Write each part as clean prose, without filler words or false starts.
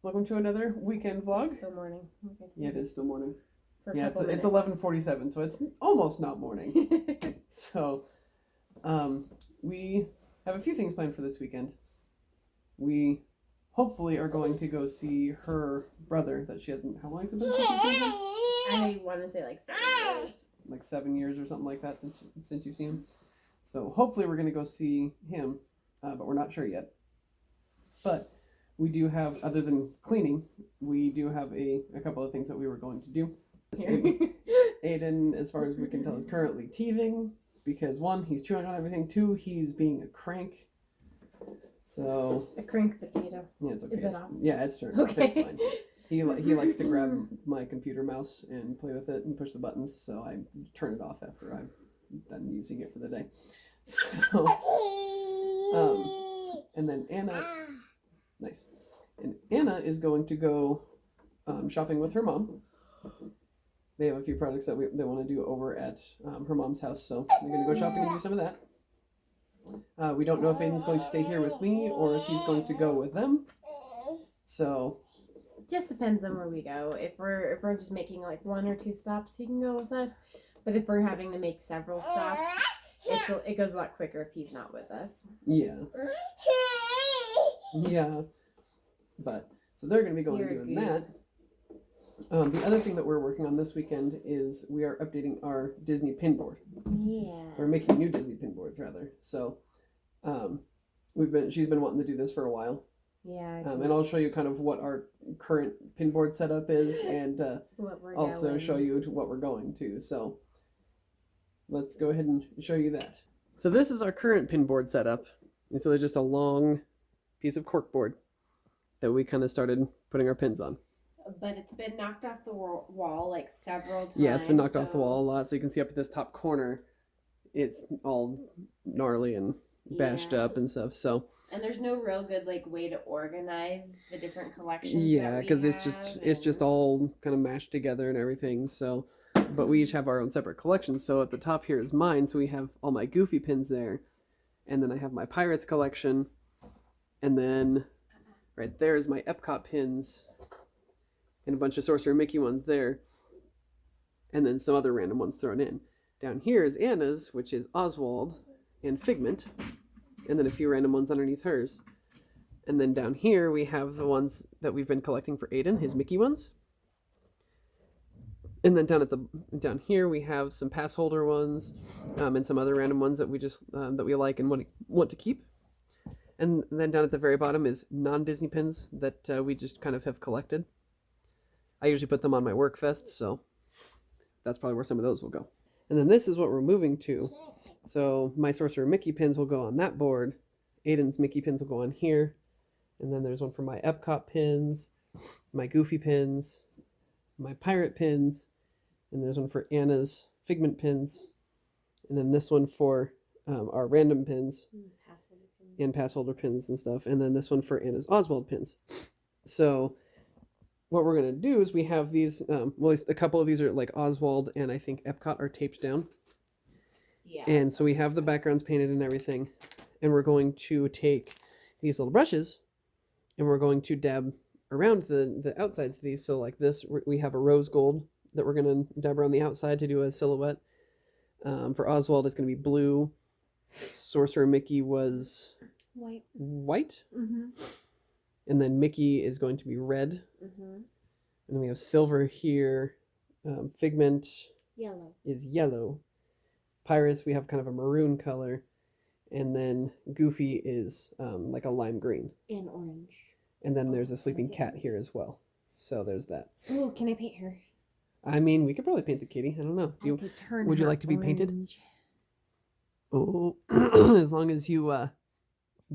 Welcome to another weekend vlog. It's still morning. Okay. Yeah, it is still morning. For yeah, it's 11:47, so it's almost not morning. So, we have a few things planned for this weekend. We hopefully are going to go see her brother that she hasn't. How long has it been since you've seen him? I want to say like 7 years. Like 7 years or something like that since you've seen him. So hopefully we're going to go see him, but we're not sure yet. But we do have, other than cleaning, we do have a couple of things that we were going to do. Aiden, as far as we can tell, is currently teething because 1, he's chewing on everything. 2, he's being a crank. So a crank potato. Yeah, it's okay. Is that off? Yeah, it's turned. Okay. It's fine. He likes to grab my computer mouse and play with it and push the buttons, so I turn it off after I'm done using it for the day. So, and then Anna, nice. And Anna is going to go shopping with her mom. They have a few projects that they want to do over at her mom's house, so they're going to go shopping and do some of that. We don't know if Aiden's going to stay here with me or if he's going to go with them. So just depends on where we go. If we're just making like 1 or 2 stops, he can go with us. But if we're having to make several stops, it goes a lot quicker if he's not with us. Yeah. Yeah. But so they're going to be going and doing that. The other thing that we're working on this weekend is we are updating our Disney pin board. Yeah. We're making new Disney pin boards rather. So, she's been wanting to do this for a while. Yeah. And I'll show you kind of what our current pin board setup is, and also show you what we're going to. So, let's go ahead and show you that. So this is our current pin board setup. And so it's just a long piece of cork board that we kind of started putting our pins on. But it's been knocked off the wall like several times. Yeah, it's been knocked off the wall a lot. So you can see up at this top corner, it's all gnarly and bashed up and stuff. So. And there's no real good like way to organize the different collections. Yeah, because it's just all kind of mashed together and everything. So, but we each have our own separate collections. So at the top here is mine. So we have all my Goofy pins there, and then I have my Pirates collection, and then right there is my Epcot pins. And a bunch of Sorcerer Mickey ones there. And then some other random ones thrown in. Down here is Anna's, which is Oswald and Figment. And then a few random ones underneath hers. And then down here we have the ones that we've been collecting for Aiden, his Mickey ones. And then down here we have some pass holder ones, and some other random ones that we just that we like and want to keep. And then down at the very bottom is non-Disney pins that we just kind of have collected. I usually put them on my work vest, so that's probably where some of those will go. And then this is what we're moving to. So my Sorcerer Mickey pins will go on that board. Aiden's Mickey pins will go on here. And then there's one for my Epcot pins, my Goofy pins, my Pirate pins, and there's one for Anna's Figment pins. And then this one for our random pins and pass holder pins and stuff. And then this one for Anna's Oswald pins. So what we're going to do is we have these, well, a couple of these are like Oswald and I think Epcot are taped down. Yeah. And so we have the backgrounds painted and everything. And we're going to take these little brushes and we're going to dab around the outsides of these. So like this, we have a rose gold that we're going to dab around the outside to do a silhouette. For Oswald, it's going to be blue. Sorcerer Mickey was white. Mm-hmm. And then Mickey is going to be red. Mm-hmm. And then we have silver here. Figment is yellow. Pirates, we have kind of a maroon color. And then Goofy is like a lime green. And orange. And then there's a sleeping cat here as well. So there's that. Oh, can I paint her? I mean, we could probably paint the kitty. I don't know. Would you like to be painted? Oh, as long as you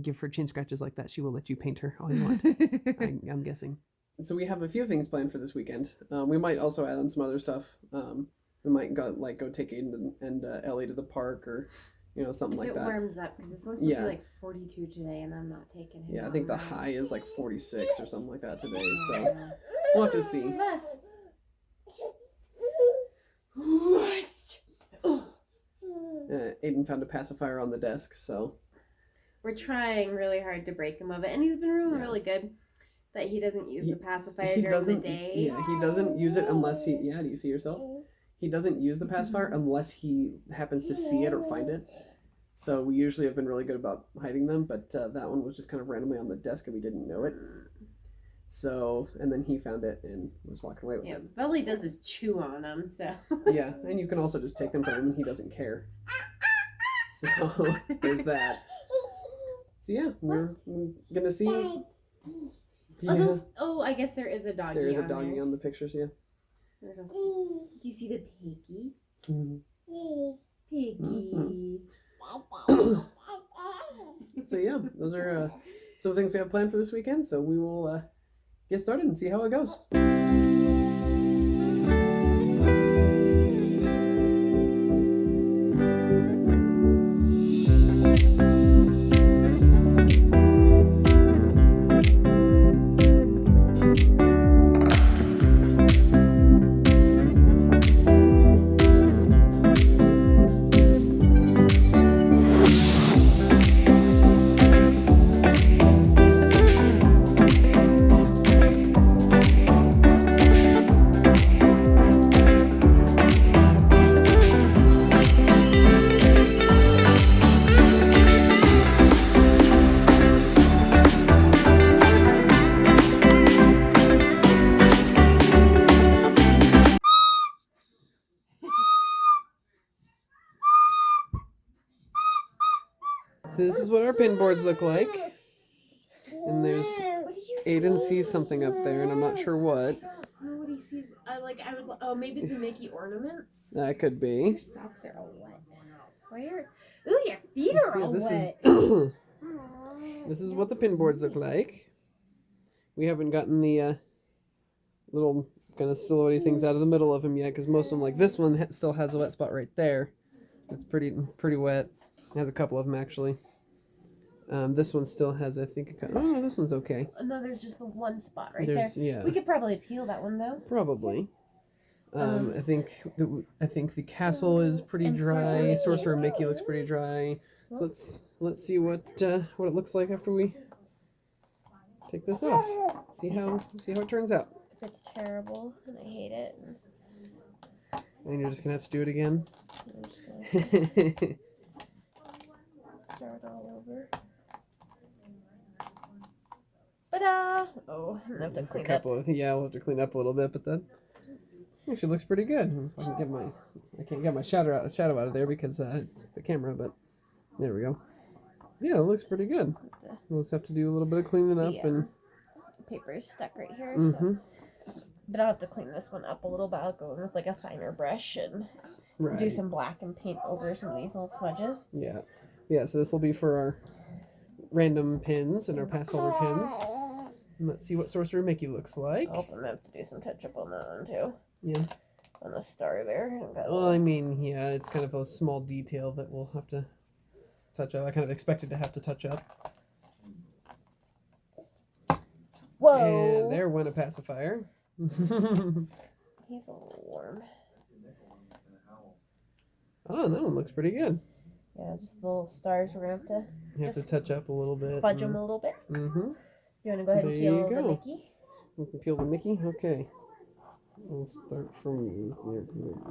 give her chin scratches like that, she will let you paint her all you want. I'm guessing. So we have a few things planned for this weekend. We might also add on some other stuff. We might go take Aiden and Ellie to the park, or something like that. It warms up because it's supposed to be like 42 today, and I'm not taking him. Yeah, I think the high is like 46 or something like that today. So we'll have to see. What? Aiden found a pacifier on the desk, so. We're trying really hard to break him of it, and he's been really good. That he doesn't use the pacifier he during doesn't. the day. Yeah, he doesn't use it unless he. Yeah, do you see yourself? He doesn't use the pacifier unless he happens to see it or find it. So we usually have been really good about hiding them, but that one was just kind of randomly on the desk and we didn't know it. So, and then he found it and was walking away with it. Yeah, all he does is chew on them, so. Yeah, and you can also just take them from him and he doesn't care. So, there's that. So yeah, we're gonna see. Yeah. Oh, I guess there is a doggy. There is a doggy on the pictures, yeah. Do you see the piggy? Mm-hmm. Piggy. So yeah, those are some of the things we have planned for this weekend. So we will get started and see how it goes. So this is what our pin boards look like. And there's Aiden sees something up there, and I'm not sure what. I don't know what he sees. Oh, maybe it's the Mickey ornaments. That could be. Your socks are all wet. Where? Ooh, your feet are all wet. This is what the pin boards look like. We haven't gotten the little kind of silhouette things out of the middle of them yet, because most of them, like this one, still has a wet spot right there. It's pretty wet. It has a couple of them actually. This one still has, I think, oh, this one's okay. No, there's just the one spot right there. Yeah. We could probably peel that one though. Probably. I think the castle is pretty dry. Sorcerer Mickey looks pretty dry. So let's see what it looks like after we take this off. See how it turns out. If it's terrible and I hate it. And you're just gonna have to do it again. I'm just gonna start all over. Ta-da! Oh, I'm gonna have to clean up. Yeah, we'll have to clean up a little bit, but that actually looks pretty good. If I can't get my shadow out of there because it's the camera, but there we go. Yeah, it looks pretty good. We'll just have to do a little bit of cleaning up and paper is stuck right here. So. But I'll have to clean this one up a little bit. I'll go in with like a finer brush and do some black and paint over some of these little smudges. Yeah. Yeah, so this will be for our random pins and our pass holder pins. And let's see what Sorcerer Mickey looks like. I'm gonna have to do some touch up on that one too. Yeah. On the star there. Well, I mean, yeah, it's kind of a small detail that we'll have to touch up. I kind of expected to have to touch up. Whoa! And there went a pacifier. He's a little warm. Oh, that one looks pretty good. Yeah, just the little stars we're going to have to touch up a little bit. Fudge them a little bit. Mm-hmm. You want to go ahead and peel the Mickey? We can peel the Mickey? Okay. We'll start from here,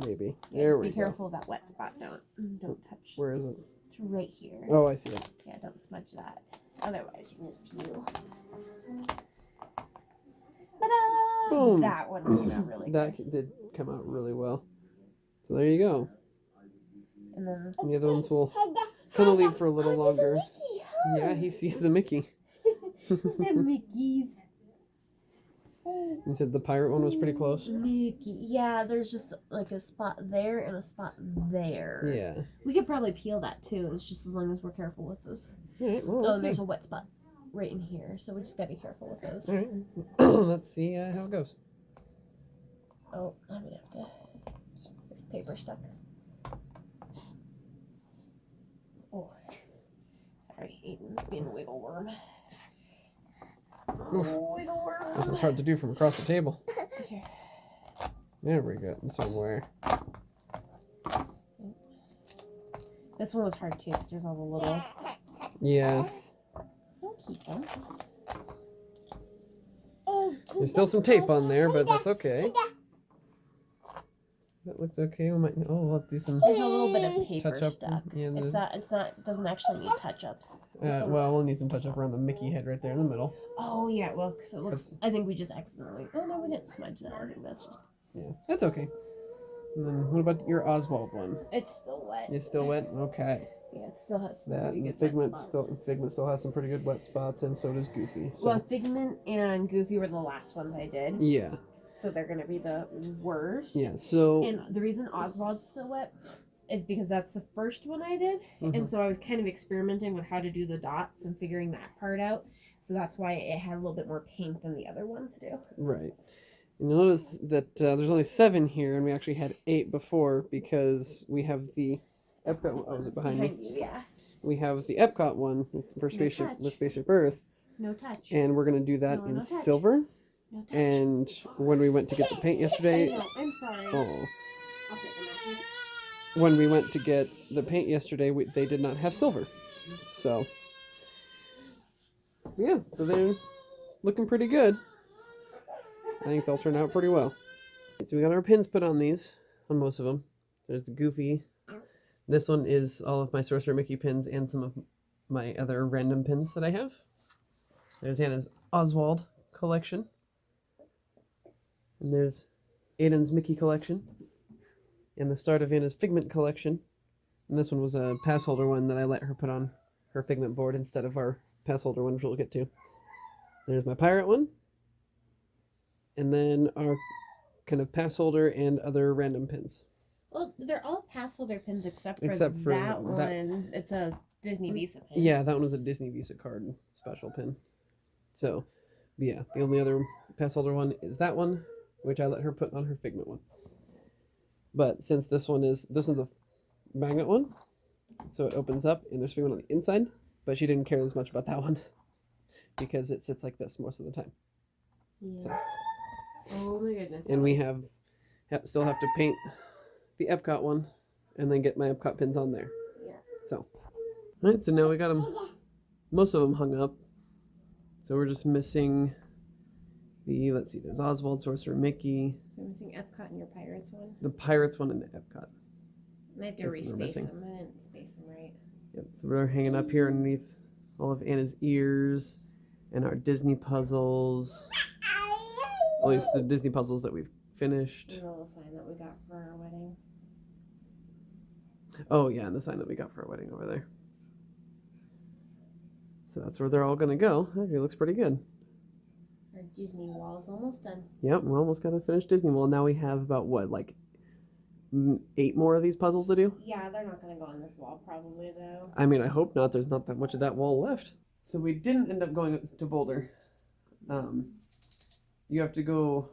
maybe. Yeah, there we go. Be careful of that wet spot. Don't touch. Where is it? It's right here. Oh, I see it. Yeah, don't smudge that. Otherwise, you can just peel. Ta-da! Boom! That one came out really good. That did come out really well. So there you go. And then the other ones will kind of leave for a little longer. Yeah, he sees the Mickey. The Mickeys. You said the pirate one was pretty close? Mickey. Yeah, there's just like a spot there and a spot there. Yeah. We could probably peel that too. It's just as long as we're careful with this. All right, well, and there's a wet spot right in here, so we just gotta be careful with those. All right. Let's see how it goes. Oh, I'm gonna have to. There's paper stuck. Oh, sorry, Aiden's being a wiggle worm. Oh, wiggle worm. This is hard to do from across the table. Here. There we go. Somewhere. This one was hard too because there's all the little. Yeah. I'll keep them. There's still some tape on there, but that's okay. That looks okay. We'll have to do some There's a little bit of paper touch up. stuck. Yeah, It doesn't actually need touch ups. well, we'll need some touch up around the Mickey head right there in the middle. Oh yeah, well, because it looks. I think we just accidentally. Oh no, we didn't smudge that. I think that's just. Yeah, that's okay. And then what about your Oswald one? It's still wet. It's still wet. Okay. Yeah, it still has some That pretty and good wet spots. Figment still has some pretty good wet spots, and so does Goofy. So. Well, Figment and Goofy were the last ones I did. Yeah. So they're gonna be the worst. Yeah. So. And the reason Oswald's still wet is because that's the first one I did, and so I was kind of experimenting with how to do the dots and figuring that part out. So that's why it had a little bit more paint than the other ones do. Right. And you'll notice that there's only 7 here, and we actually had 8 before because we have the Epcot. Oh, is it behind me? You, yeah. We have the Epcot one for Spaceship, the Spaceship Earth. No touch. And we're gonna do that in silver. No touch. And when we went to get the paint yesterday, I'm sorry. oh, I'll take a message. when we went to get the paint yesterday, they did not have silver. So yeah, so they're looking pretty good. I think they'll turn out pretty well. So we got our pins put on these, on most of them. There's the Goofy. This one is all of my Sorcerer Mickey pins and some of my other random pins that I have. There's Anna's Oswald collection. And there's Aiden's Mickey collection. And the start of Anna's Figment collection. And this one was a pass holder one that I let her put on her Figment board instead of our pass holder one, which we'll get to. There's my Pirate one. And then our kind of pass holder and other random pins. Well, they're all pass holder pins except for that one. It's a Disney Visa pin. Yeah, that one was a Disney Visa card special pin. So, yeah, the only other pass holder one is that one, which I let her put on her Figment one. But since this one's a magnet one, so it opens up and there's Figment on the inside, but she didn't care as much about that one because it sits like this most of the time. Yeah. So. Oh my goodness. And we still have to paint the Epcot one and then get my Epcot pins on there. Yeah. So, all right, so now we got most of them hung up. So we're just missing let's see, there's Oswald, Sorcerer Mickey. So we're missing Epcot and your Pirates one? The Pirates one and the Epcot. I have to respace them. I didn't space them right. Yep, so we're hanging up here underneath all of Anna's ears and our Disney puzzles. At least the Disney puzzles that we've finished. And the little sign that we got for our wedding. Oh, yeah, and the sign that we got for our wedding over there. So that's where they're all going to go. Actually, it looks pretty good. Our Disney wall's almost done. Yep, we're almost going to finish Disney World. Now we have about, 8 more of these puzzles to do? Yeah, they're not going to go on this wall probably, though. I mean, I hope not. There's not that much of that wall left. So we didn't end up going to Boulder. You have to go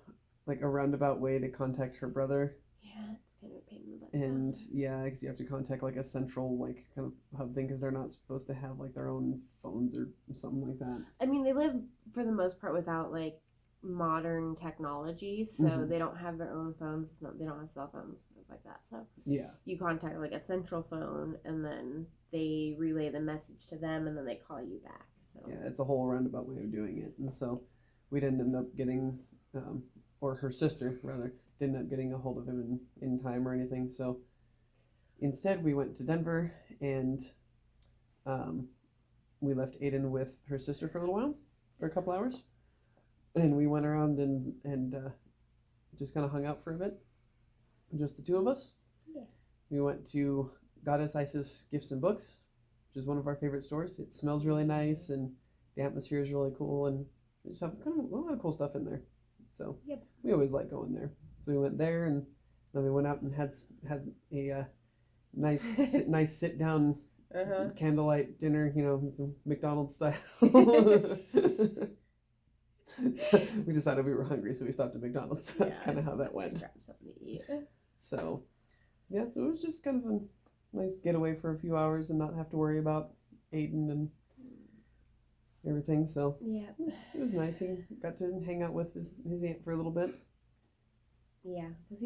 a roundabout way to contact her brother. Yeah, it's kind of a pain in the butt. And yeah, because you have to contact a central kind of hub thing because they're not supposed to have their own phones or something like that. I mean, they live for the most part without modern technology, so they don't have their own phones. They don't have cell phones and stuff like that. So yeah, you contact a central phone, and then they relay the message to them, and then they call you back. So yeah, it's a whole roundabout way of doing it, and so we didn't end up getting, or her sister rather, didn't end up getting a hold of him in time or anything. So instead, we went to Denver, and we left Aiden with her sister for a little while, for a couple hours. And we went around and just kind of hung out for a bit, just the two of us. Yeah. We went to Goddess Isis Gifts and Books, which is one of our favorite stores. It smells really nice, and the atmosphere is really cool, and they just have kind of a lot of cool stuff in there. So we always like going there. So we went there, and then we went out and had a nice sit down candlelight dinner, McDonald's style. So we decided we were hungry, so we stopped at McDonald's. So that's kind of how that went. Grab something to eat. So, yeah, so it was just kind of a nice getaway for a few hours and not have to worry about Aiden and everything. So yeah, it was nice. He got to hang out with his aunt for a little bit. Yeah, because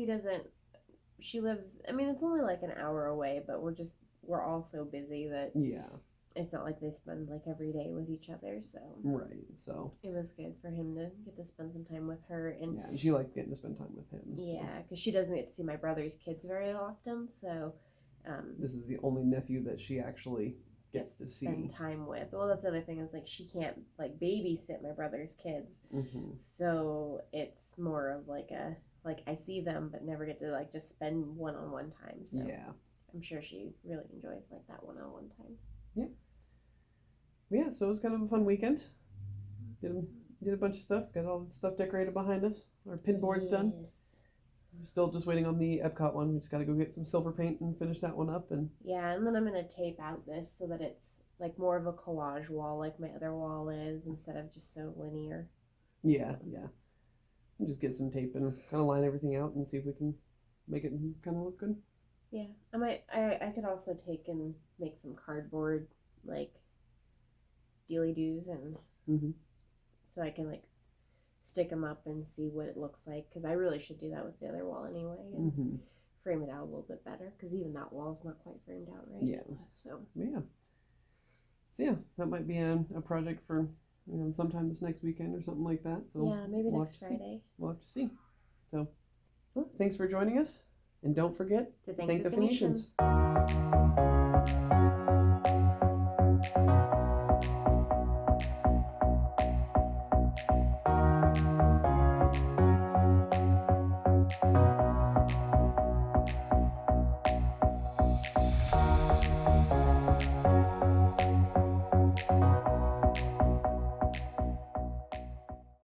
she lives, I mean, it's only an hour away, but we're all so busy that yeah, it's not like they spend like every day with each other, so Right. So it was good for him to get to spend some time with her. And yeah, she liked getting to spend time with him. yeah, because she doesn't get to see my brother's kids very often, so this is the only nephew that she actually gets to spend see. time with. Well, that's the other thing is like she can't like babysit my brother's kids, Mm-hmm. so it's more of like a like I see them but never get to like just spend one-on-one time. So Yeah. I'm sure she really enjoys like that one-on-one time. Yep. Yeah. So it was kind of a fun weekend. Did a bunch of stuff. Got all the stuff decorated behind us. Our pin board's done. We're still just waiting on the Epcot one. We just got to go get some silver paint and finish that one up. And yeah, and then I'm gonna tape out this so that it's like more of a collage wall, like my other wall is, instead of just so linear. yeah, and just get some tape and kind of line everything out and see if we can make it kind of look good. Yeah, I might. I could also take and make some cardboard like dealy doos, and Mm-hmm. so I can like stick them up and see what it looks like. Because I really should do that with the other wall anyway, and Mm-hmm. frame it out a little bit better. Because even that wall's not quite framed out right. Yeah. So Yeah. So yeah, that might be a project for sometime this next weekend or something like that. So yeah, maybe we'll next Friday. We'll have to see. So, well, thanks for joining us, and don't forget To thank the the Phoenicians. Phoenicians.